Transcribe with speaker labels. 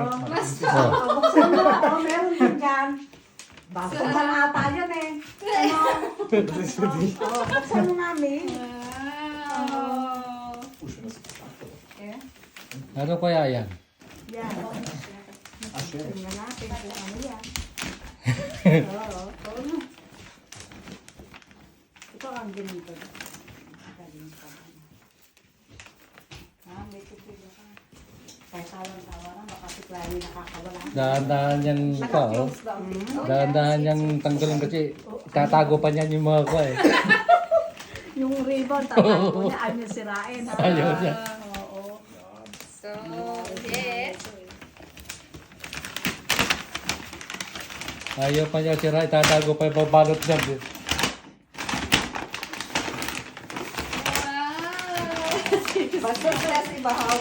Speaker 1: Buksan mo. Meron din dyan. Baso pa na ata yan eh. Buksan mo namin.
Speaker 2: Wow.
Speaker 3: Ano kaya yan?
Speaker 1: Yan. Tingnan natin kung ano yan. Oo. Ito ang ganito. May titigo ka. Kaya tawa lang, baka si Clary nakakawala.
Speaker 3: Dahan-dahan yan pa, oh.
Speaker 1: Close daw.
Speaker 3: Dahan-dahan yan tanggalin kasi tatago pa niyan yung mga ko eh.
Speaker 1: Yung ribbon, tatago niya, ayaw niya sirain. Ha?
Speaker 3: Ayaw niya.
Speaker 1: Oo.
Speaker 2: So, yes.
Speaker 3: Ayaw pa niya sira, itatago pa yung babalot niyan.
Speaker 2: Wow.
Speaker 1: Basta sila si Bahaw.